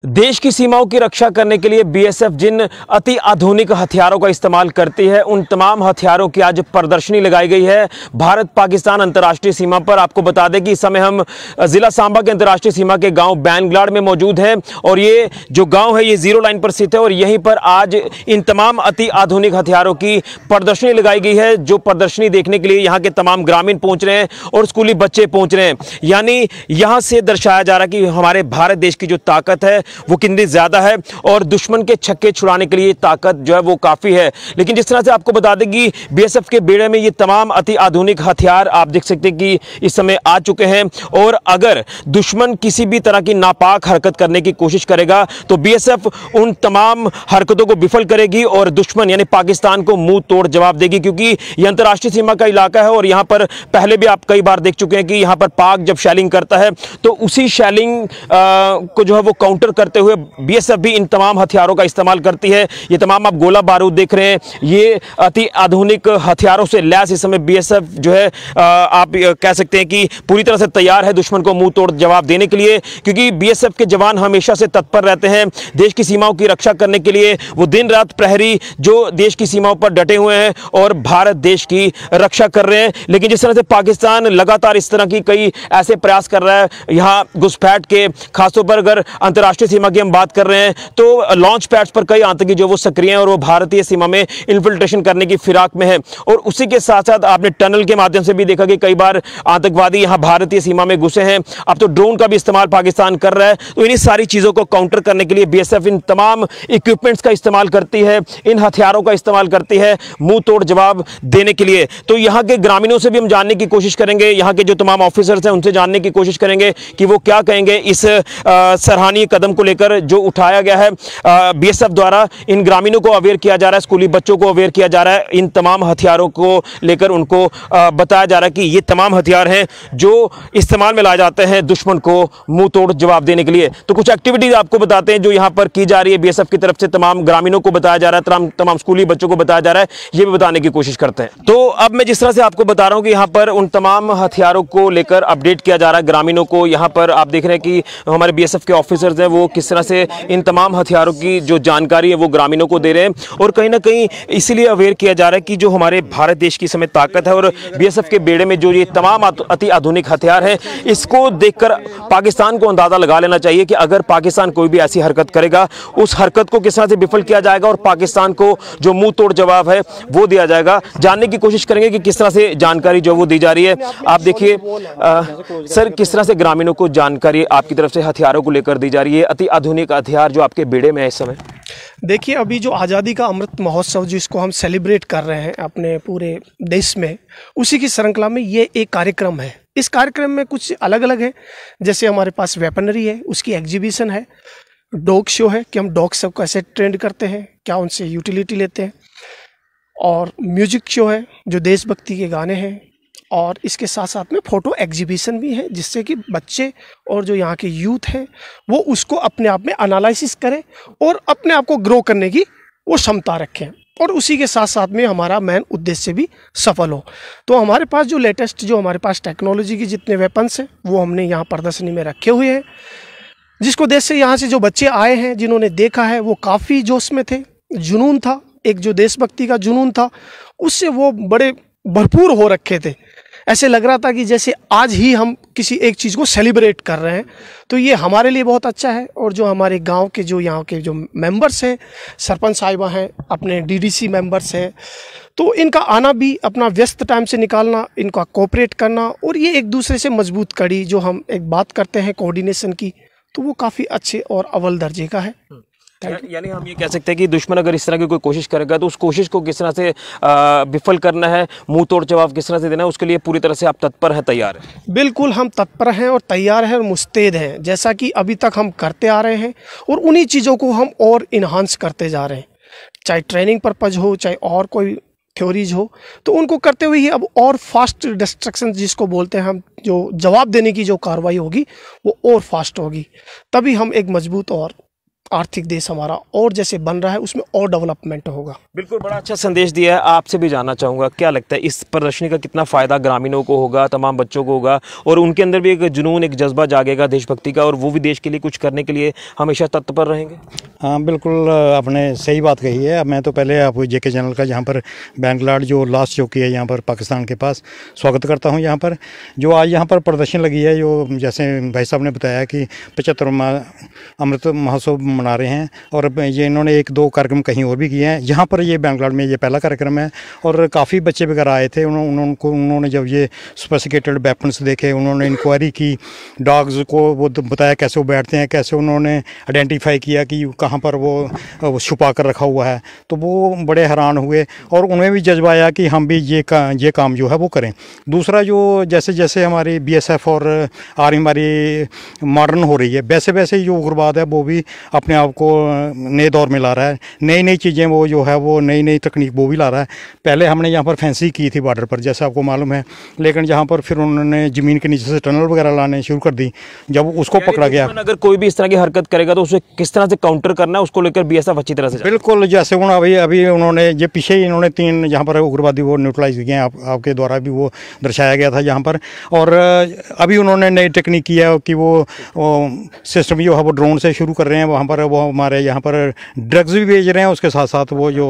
देश की सीमाओं की रक्षा करने के लिए बीएसएफ जिन अति आधुनिक हथियारों का इस्तेमाल करती है, उन तमाम हथियारों की आज प्रदर्शनी लगाई गई है भारत पाकिस्तान अंतर्राष्ट्रीय सीमा पर। आपको बता दें कि इस समय हम जिला सांबा के अंतर्राष्ट्रीय सीमा के गांव बैनगलाड़ में मौजूद हैं और ये जो गांव है ये जीरो लाइन पर स्थित है और यहीं पर आज इन तमाम अति आधुनिक हथियारों की प्रदर्शनी लगाई गई है। जो प्रदर्शनी देखने के लिए यहाँ के तमाम ग्रामीण पहुंच रहे हैं और स्कूली बच्चे पहुंच रहे हैं। यानी यहाँ से दर्शाया जा रहा है कि हमारे भारत देश की जो ताकत है वो कितनी ज्यादा है और दुश्मन के छक्के छुड़ाने के लिए ताकत जो है वो काफी है। लेकिन जिस तरह से आपको बता दें कि बीएसएफ के बेड़े में ये तमाम अति आधुनिक हथियार आप देख सकते हैं कि इस समय आ चुके हैं और अगर दुश्मन किसी भी तरह की नापाक हरकत करने की कोशिश करेगा तो बीएसएफ उन तमाम हरकतों को विफल करेगी और दुश्मन यानी पाकिस्तान को मुंह तोड़ जवाब देगी, क्योंकि यह अंतर्राष्ट्रीय सीमा का इलाका है और यहां पर पहले भी आप कई बार देख चुके हैं कि यहां पर पाक जब शेलिंग करता है तो उसी शेलिंग को जो है वो काउंटर करते हुए बीएसएफ भी इन तमाम हथियारों का इस्तेमाल करती है। ये तमाम आप गोला बारूद देख रहे हैं, ये अति आधुनिक हथियारों से लैस इस समय बीएसएफ जो है आप कह सकते हैं कि पूरी तरह से तैयार है दुश्मन को मुंह तोड़ जवाब देने के लिए, क्योंकि बीएसएफ के जवान हमेशा से तत्पर रहते हैं देश की सीमाओं की रक्षा करने के लिए। वो दिन रात प्रहरी जो देश की सीमाओं पर डटे हुए हैं और भारत देश की रक्षा कर रहे हैं। लेकिन जिस तरह से पाकिस्तान लगातार इस तरह की कई ऐसे प्रयास कर रहा है यहाँ घुसपैठ के, खासतौर पर अगर अंतर्राष्ट्रीय सीमा की हम बात कर रहे हैं तो लॉन्च पैड्स पर कई आतंकी जो वो सक्रिय हैं और वो भारतीय सीमा में इन्फिल्ट्रेशन करने की फिराक में है। और उसी के साथ साथ आपने टनल के माध्यम से भी देखा कि कई बार आतंकवादी यहाँ भारतीय सीमा में घुसे हैं। अब तो ड्रोन का भी इस्तेमाल पाकिस्तान कर रहा है। तो इन्हीं सारी चीजों को काउंटर करने के लिए बीएसएफ इन तमाम इक्विपमेंट्स का इस्तेमाल करती है, इन हथियारों का इस्तेमाल करती है मुंह तोड़ जवाब देने के लिए। तो यहाँ के ग्रामीणों से भी हम जानने की कोशिश करेंगे, यहाँ के जो तमाम ऑफिसर्स हैं उनसे जानने की कोशिश करेंगे कि वो क्या कहेंगे इस सराहनीय कदम को लेकर जो उठाया गया है बीएसएफ द्वारा। इन ग्रामीणों को अवेयर किया जा रहा है, स्कूली बच्चों को अवेयर किया जा रहा है, इन तमाम हथियारों को लेकर उनको बताया जा रहा है कि ये तमाम हथियार हैं जो इस्तेमाल में लाए जाते हैं दुश्मन को मुंह तोड़ जवाब देने के लिए। तो कुछ एक्टिविटीज आपको बताते हैं जो यहाँ पर की जा रही है बीएसएफ की तरफ से, तमाम ग्रामीणों को बताया जा रहा है, तमाम स्कूली बच्चों को बताया जा रहा है, ये भी बताने की कोशिश करते हैं। तो अब मैं जिस तरह से आपको बता रहा हूँ कि यहाँ पर उन तमाम हथियारों को लेकर अपडेट किया जा रहा है ग्रामीणों को। यहाँ पर आप देख रहे हैं कि हमारे बीएसएफ के ऑफिसर्स हैं वो किस तरह से इन तमाम हथियारों की जो जानकारी है वो ग्रामीणों को दे रहे हैं और कहीं ना कहीं इसीलिए अवेयर किया जा रहा है कि जो हमारे भारत देश की समय ताकत है और बीएसएफ के बेड़े में जो ये तमाम अति आधुनिक हथियार हैं, इसको देखकर पाकिस्तान को अंदाजा लगा लेना चाहिए कि अगर पाकिस्तान कोई भी ऐसी हरकत करेगा उस हरकत को किस तरह से विफल किया जाएगा और पाकिस्तान को जो मुंह तोड़ जवाब है वो दिया जाएगा। जानने की कोशिश करेंगे कि किस तरह से जानकारी जो वो दी जा रही है। आप देखिए सर, किस तरह से ग्रामीणों को जानकारी आपकी तरफ से हथियारों को लेकर दी जा रही है, अति आधुनिक हथियार जो आपके बेड़े में है इस समय? देखिए, अभी जो आज़ादी का अमृत महोत्सव जिसको हम सेलिब्रेट कर रहे हैं अपने पूरे देश में, उसी की श्रृंखला में ये एक कार्यक्रम है। इस कार्यक्रम में कुछ अलग अलग है, जैसे हमारे पास वेपनरी है, उसकी एग्जीबिशन है, डॉग शो है कि हम डॉग सब कैसे ट्रेंड करते हैं, क्या उनसे यूटिलिटी लेते हैं, और म्यूजिक शो है जो देशभक्ति के गाने हैं, और इसके साथ साथ में फ़ोटो एग्जीबिशन भी है जिससे कि बच्चे और जो यहाँ के यूथ हैं वो उसको अपने आप में एनालिसिस करें और अपने आप को ग्रो करने की वो क्षमता रखें और उसी के साथ साथ में हमारा मेन उद्देश्य भी सफल हो। तो हमारे पास जो लेटेस्ट जो हमारे पास टेक्नोलॉजी के जितने वेपन्स हैं वो हमने यहाँ प्रदर्शनी में रखे हुए हैं, जिसको देश से यहाँ से जो बच्चे आए हैं जिन्होंने देखा है वो काफ़ी जोश में थे, जुनून था, एक जो देशभक्ति का जुनून था उससे वो बड़े भरपूर हो रखे थे। ऐसे लग रहा था कि जैसे आज ही हम किसी एक चीज़ को सेलिब्रेट कर रहे हैं। तो ये हमारे लिए बहुत अच्छा है। और जो हमारे गांव के जो यहाँ के जो मेंबर्स हैं, सरपंच साहिबा हैं, अपने डीडीसी मेंबर्स हैं, तो इनका आना भी, अपना व्यस्त टाइम से निकालना, इनका कोऑपरेट करना और ये एक दूसरे से मजबूत कड़ी जो हम एक बात करते हैं कोऑर्डिनेशन की, तो वो काफ़ी अच्छे और अव्वल दर्जे का है। यानी हम ये कह सकते हैं कि दुश्मन अगर इस तरह की कोई कोशिश करेगा तो उस कोशिश को किस तरह से विफल करना है, मुंह तोड़ जवाब किस तरह से देना है, उसके लिए पूरी तरह से आप तत्पर हैं, तैयार हैं? बिल्कुल, हम तत्पर हैं और तैयार हैं और मुस्तैद हैं, जैसा कि अभी तक हम करते आ रहे हैं और उन्हीं चीज़ों को हम और इन्हांस करते जा रहे हैं। चाहे ट्रेनिंग पर्पज़ हो, चाहे और कोई थ्योरीज हो, तो उनको करते हुए ही अब और फास्ट डिस्ट्रक्शन जिसको बोलते हैं हम, जो जवाब देने की जो कार्रवाई होगी वो और फास्ट होगी, तभी हम एक मजबूत और आर्थिक देश हमारा और जैसे बन रहा है उसमें और डेवलपमेंट होगा। बिल्कुल, बड़ा अच्छा संदेश दिया है। आपसे भी जानना चाहूँगा, क्या लगता है इस प्रदर्शनी का कितना फ़ायदा ग्रामीणों को होगा, तमाम बच्चों को होगा, और उनके अंदर भी एक जुनून, एक जज्बा जागेगा देशभक्ति का, और वो भी देश के लिए कुछ करने के लिए हमेशा तत्पर रहेंगे? हाँ बिल्कुल, आपने सही बात कही है। मैं तो पहले आप जेके चैनल का यहाँ पर बैंगलाड जो लास्ट चौकी है यहाँ पर पाकिस्तान के पास स्वागत करता हूँ। यहाँ पर जो आज यहाँ पर प्रदर्शनी लगी है, जो जैसे भाई साहब ने बताया कि 75वां अमृत महोत्सव मना रहे हैं, और ये इन्होंने 1-2 कार्यक्रम कहीं और भी किए हैं। यहाँ पर ये बैंगलाड में ये पहला कार्यक्रम है, और काफ़ी बच्चे वगैरह आए थे। उन्होंने जब ये सोफिस्टिकेटेड वेपन्स देखे, उन्होंने इंक्वायरी की, डॉग्स को वो बताया कैसे वो बैठते हैं, कैसे उन्होंने आइडेंटिफाई किया कि कहाँ पर वो छुपा कर रखा हुआ है, तो वो बड़े हैरान हुए, और उनमें भी जज्बा आया कि हम भी ये काम जो है वो करें। दूसरा, जो जैसे जैसे हमारी BSF और आर्मी हमारी मॉडर्न हो रही है, वैसे वैसे जो उग्रवाद है वो भी अपने आप को नए दौर में ला रहा है। नई नई चीज़ें वो जो है वो नई नई तकनीक वो भी ला रहा है। पहले हमने यहाँ पर फेंसी की थी बॉर्डर पर, जैसे आपको मालूम है, लेकिन यहाँ पर फिर उन्होंने ज़मीन के नीचे से टनल वगैरह लाने शुरू कर दी। जब उसको पकड़ा गया, अगर कोई भी इस तरह की हरकत करेगा तो उसे किस तरह से काउंटर करना है, उसको लेकर BSF अच्छी तरह से। बिल्कुल, जैसे अभी उन्होंने ये पीछे ही इन्होंने 3 यहाँ पर उग्रवादी वो न्यूट्रलाइज किए हैं, आपके द्वारा भी वो दर्शाया गया था यहाँ पर। और अभी उन्होंने नई टेक्निक की है कि वो सिस्टम जो है वो ड्रोन से शुरू कर रहे हैं। वहाँ पर वो हमारे यहाँ पर ड्रग्स भी भेज रहे हैं, उसके साथ साथ वो जो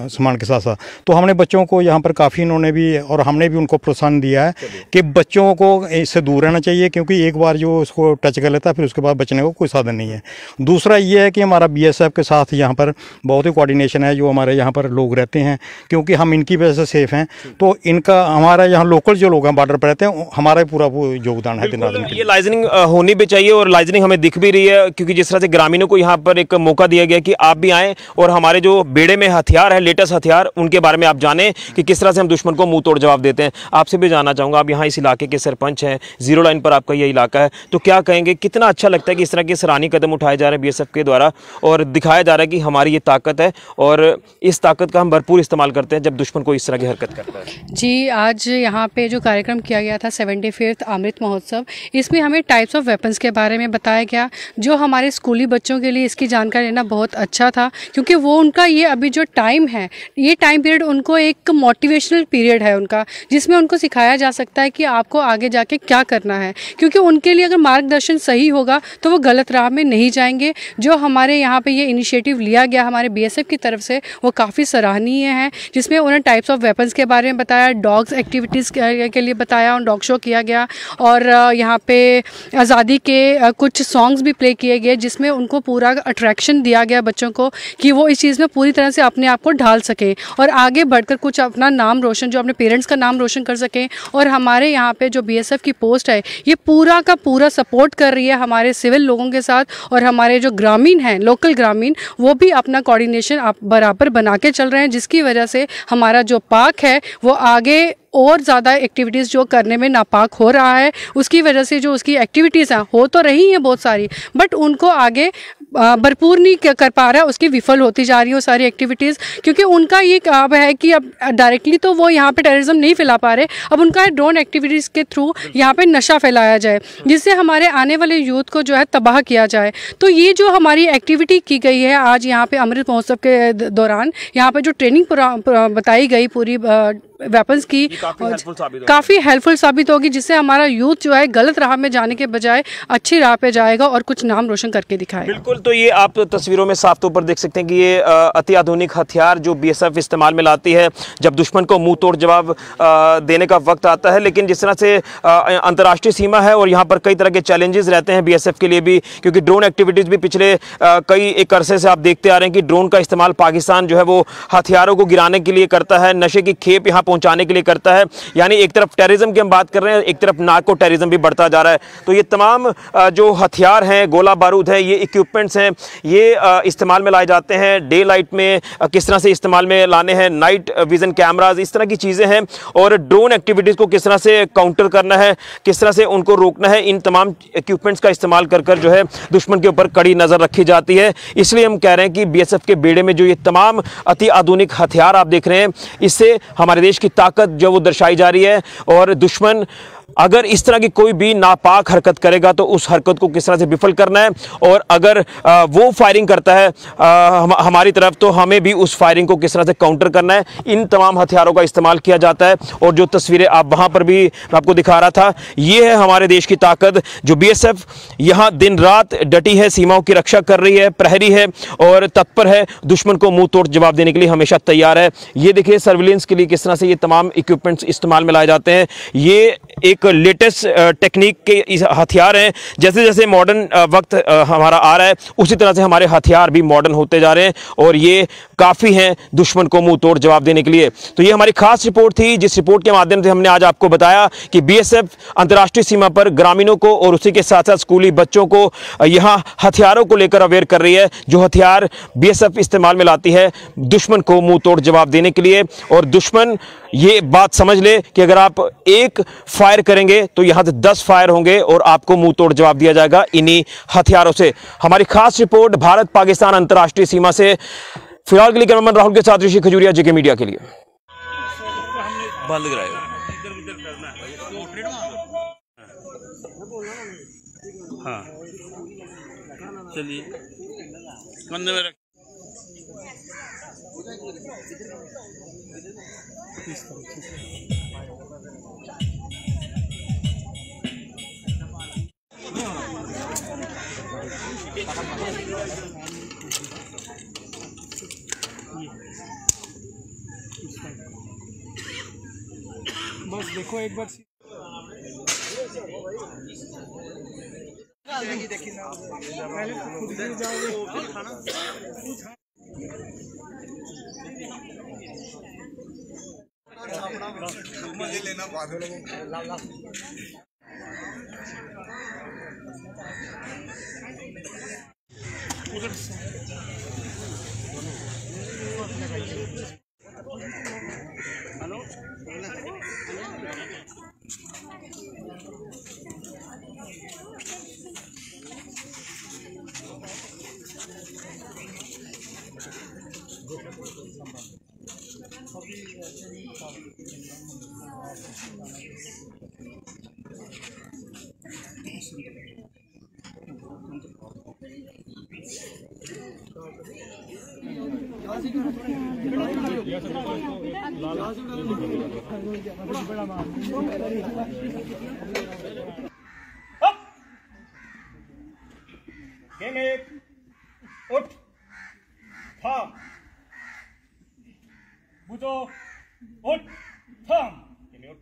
सामान के साथ साथ। तो हमने बच्चों को यहाँ पर काफ़ी इन्होंने भी, और हमने भी उनको प्रोत्साहन दिया है कि बच्चों को इससे दूर रहना चाहिए, क्योंकि एक बार जो उसको टच कर लेता है फिर उसके बाद बचने को कोई साधन नहीं है। दूसरा ये है कि हमारा BSF के साथ यहाँ पर बहुत ही कोऑर्डिनेशन है, जो हमारे यहाँ पर लोग रहते हैं, क्योंकि हम इनकी वजह से सेफ हैं। तो इनका, हमारा यहाँ लोकल जो लोग हैं बॉर्डर पर रहते हैं, हमारा पूरा वो योगदान है दिन रात में। ये लाइजनिंग होनी भी चाहिए, और लाइजनिंग हमें दिख भी रही है, क्योंकि जिस तरह से ग्रामीणों को यहाँ पर एक मौका दिया गया कि आप भी आएँ और हमारे जो बेड़े में हथियार है, लेटेस्ट हथियार, उनके बारे में आप जानें कि किस तरह से हम दुश्मन को मुंह तोड़ जवाब देते हैं। आपसे भी जानना चाहूँगा, आप यहाँ इस इलाके के सरपंच हैं, जीरो लाइन पर आपका ये इलाका है, तो क्या कहेंगे, कितना अच्छा लगता है कि इस तरह के सराहनीय कदम उठाए जा रहे हैं BSF के द्वारा, और दिखाया जा रहा है कि हमारी ये ताकत है, और इस ताकत का हम भरपूर इस्तेमाल करते हैं जब दुश्मन को इस तरह की हरकत करता है। जी, आज यहाँ पे जो कार्यक्रम किया गया था 75वां अमृत महोत्सव, इसमें हमें टाइप्स ऑफ वेपन्स के बारे में बताया गया, जो हमारे स्कूली बच्चों के लिए इसकी जानकारी लेना बहुत अच्छा था, क्योंकि वो उनका ये अभी जो टाइम है, ये टाइम पीरियड उनको एक मोटिवेशनल पीरियड है उनका, जिसमें उनको सिखाया जा सकता है कि आपको आगे जाके क्या करना है, क्योंकि उनके लिए अगर मार्गदर्शन सही होगा तो वो गलत राह में नहीं जाएंगे। जो हमारे यहाँ पे ये इनिशिएटिव लिया गया हमारे BSF की तरफ से, वो काफ़ी सराहनीय है, जिसमें उन्हें टाइप्स ऑफ वेपन्स के बारे में बताया, डॉग्स एक्टिविटीज़ के लिए बताया, और डॉग शो किया गया, और यहाँ पे आज़ादी के कुछ सॉन्ग्स भी प्ले किए गए, जिसमें उनको पूरा अट्रैक्शन दिया गया बच्चों को कि वो इस चीज़ में पूरी तरह से अपने आप को ढाल सकें और आगे बढ़कर कुछ अपना नाम रोशन, जो अपने पेरेंट्स का नाम रोशन कर सकें। और हमारे यहाँ पे जो BSF की पोस्ट है, ये पूरा का पूरा सपोर्ट कर रही है हमारे सिविल लोगों के साथ, और हमारे जो ग्रामीण हैं, लोकल ग्रामीण, वो भी अपना कोऑर्डिनेशन आप बराबर बना के चल रहे हैं, जिसकी वजह से हमारा जो पार्क है वो आगे और ज़्यादा एक्टिविटीज़ जो करने में नापाक हो रहा है, उसकी वजह से जो उसकी एक्टिविटीज़ हैं हो तो रही हैं बहुत सारी, बट उनको आगे भरपूर नहीं कर पा रहा है, उसकी विफल होती जा रही है वो सारी एक्टिविटीज़, क्योंकि उनका ये काम है कि अब डायरेक्टली तो वो यहाँ पे टेररिज्म नहीं फैला पा रहे, अब उनका ड्रोन एक्टिविटीज़ के थ्रू यहाँ पे नशा फैलाया जाए, जिससे हमारे आने वाले यूथ को जो है तबाह किया जाए। तो ये जो हमारी एक्टिविटी की गई है आज यहाँ पे अमृत महोत्सव के दौरान, यहाँ पे जो ट्रेनिंग बताई गई पूरी वेपन्स की, काफ़ी हेल्पफुल साबित होगी, जिससे हमारा यूथ जो है गलत राह में जाने के बजाय अच्छी राह पे जाएगा और कुछ नाम रोशन करके दिखाएगा। बिल्कुल, तो ये आप तस्वीरों में साफ तौर पर देख सकते हैं कि ये अति आधुनिक हथियार जो BSF इस्तेमाल में लाती है जब दुश्मन को मुंह तोड़ जवाब देने का वक्त आता है। लेकिन जिस तरह से अंतर्राष्ट्रीय सीमा है और यहाँ पर कई तरह के चैलेंजेस रहते हैं BSF के लिए भी, क्योंकि ड्रोन एक्टिविटीज़ भी पिछले कई एक अरसे से आप देखते आ रहे हैं कि ड्रोन का इस्तेमाल पाकिस्तान जो है वो हथियारों को गिराने के लिए करता है, नशे की खेप यहाँ पहुँचाने के लिए करता है। यानी एक तरफ टेररिज्म की हम बात कर रहे हैं, एक तरफ नार्को टेररिज्म भी बढ़ता जा रहा है। तो ये तमाम जो हथियार हैं, गोला बारूद है, ये इक्विपमेंट्स हैं, ये इस्तेमाल में लाए जाते हैं। डे लाइट में किस तरह से इस्तेमाल में लाने हैं, नाइट विजन कैमराज, इस तरह की चीज़ें हैं, और ड्रोन एक्टिविटीज़ को किस तरह से काउंटर करना है, किस तरह से उनको रोकना है, इन तमाम इक्विपमेंट्स का इस्तेमाल कर कर जो है दुश्मन के ऊपर कड़ी नज़र रखी जाती है। इसलिए हम कह रहे हैं कि BSF के बेड़े में जो ये तमाम अति आधुनिक हथियार आप देख रहे हैं, इससे हमारे देश की ताकत जो वो दर्शाई जा रही है, और दुश्मन अगर इस तरह की कोई भी नापाक हरकत करेगा तो उस हरकत को किस तरह से विफल करना है, और अगर वो फायरिंग करता है हमारी तरफ तो हमें भी उस फायरिंग को किस तरह से काउंटर करना है। इन तमाम हथियारों का इस्तेमाल किया जाता है। और जो तस्वीरें आप वहां पर भी मैं आपको दिखा रहा था, ये है हमारे देश की ताकत। जो बीएसएफ यहां दिन रात डटी है, सीमाओं की रक्षा कर रही है, प्रहरी है और तत्पर है, दुश्मन को मुंह तोड़ जवाब देने के लिए हमेशा तैयार है। ये देखिए सर्विलेंस के लिए किस तरह से ये तमाम इक्विपमेंट्स इस्तेमाल में लाए जाते हैं। ये एक लेटेस्ट टेक्निक के हथियार हैं। जैसे जैसे मॉडर्न वक्त हमारा आ रहा है, उसी तरह से हमारे हथियार भी मॉडर्न होते जा रहे हैं और ये काफ़ी हैं दुश्मन को मुंह तोड़ जवाब देने के लिए। तो ये हमारी खास रिपोर्ट थी, जिस रिपोर्ट के माध्यम से हमने आज आपको बताया कि बीएसएफ अंतर्राष्ट्रीय सीमा पर ग्रामीणों को और उसी के साथ साथ स्कूली बच्चों को यहाँ हथियारों को लेकर अवेयर कर रही है। जो हथियार बीएसएफ इस्तेमाल में लाती है दुश्मन को मुंह तोड़ जवाब देने के लिए। और दुश्मन ये बात समझ ले कि अगर आप एक फायर करेंगे तो यहां से 10 फायर होंगे और आपको मुंह तोड़ जवाब दिया जाएगा इन्हीं हथियारों से। हमारी खास रिपोर्ट भारत पाकिस्तान अंतर्राष्ट्रीय सीमा से। फिलहाल के लिए कैमरामैन राहुल के साथ ऋषि खजूरिया, जेके मीडिया के लिए। बंद कराएगा। हाँ चलिए कंधे में रख। बस देखो एक बार पहले खुद भी जाओगे खाना। गेम एक, उठ, थाम, बुझो, उठ, थाम, गेम उठ,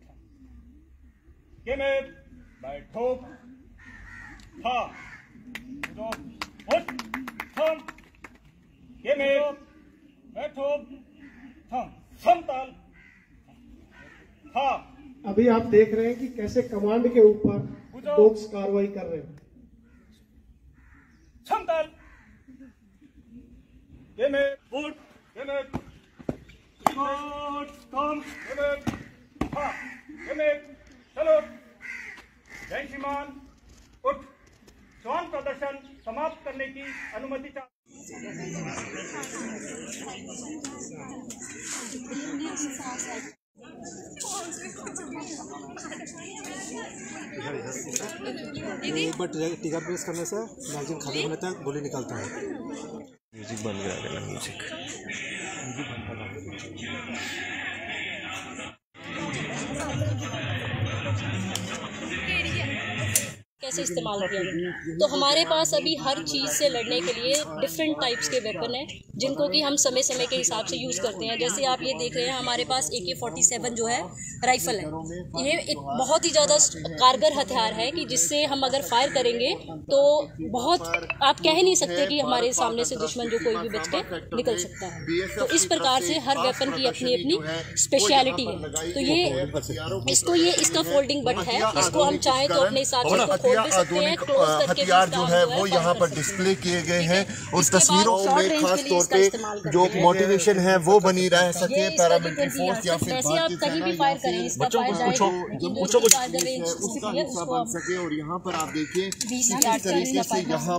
गेम एक, बैठो, थाम, बुझो, उठ, थाम, गेम एक, बैठो, थाम, समताल, थाम। अभी आप देख रहे हैं कि कैसे कमांड के ऊपर डॉग्स कार्रवाई कर रहे हैं। समताल, गेम एक, उठ, गेम एक, उठ, थाम, गेम एक, थाम, गेम एक, चलो, जय श्रीमान, उठ, श्वान प्रदर्शन समाप्त करने की अनुमति एक बार टिका प्रेस करने से मैगजीन खाली होने तक गोली निकलता है। म्यूजिक बंद करा देना, म्यूजिक बंद करा देना। कैसे इस्तेमाल किया। तो हमारे पास अभी हर चीज़ से लड़ने के लिए डिफरेंट टाइप्स के वेपन हैं जिनको कि हम समय समय के हिसाब से यूज़ करते हैं। जैसे आप ये देख रहे हैं हमारे पास AK-47 जो है राइफ़ल है। ये एक बहुत ही ज़्यादा कारगर हथियार है कि जिससे हम अगर फायर करेंगे तो बहुत आप कह ही नहीं सकते कि हमारे सामने से दुश्मन जो कोई भी बच के निकल सकता है। तो इस प्रकार से हर वेपन की अपनी अपनी स्पेशलिटी है। तो ये इसका फोल्डिंग बट है, इसको हम चाहें तो अपने हिसाब से इसको खोल भी सकते हैं। हथियार जो है वो यहाँ पर डिस्प्ले किए गए हैं और तस्वीरों में खास तौर पे जो मोटिवेशन है वो बनी रह सके पैरामिलिट्री फोर्स या फिर आप कहीं भी फायर करें इसका फायर जाएगा उसका बन सके। और यहाँ पर आप देखिए इस तरीके से यहाँ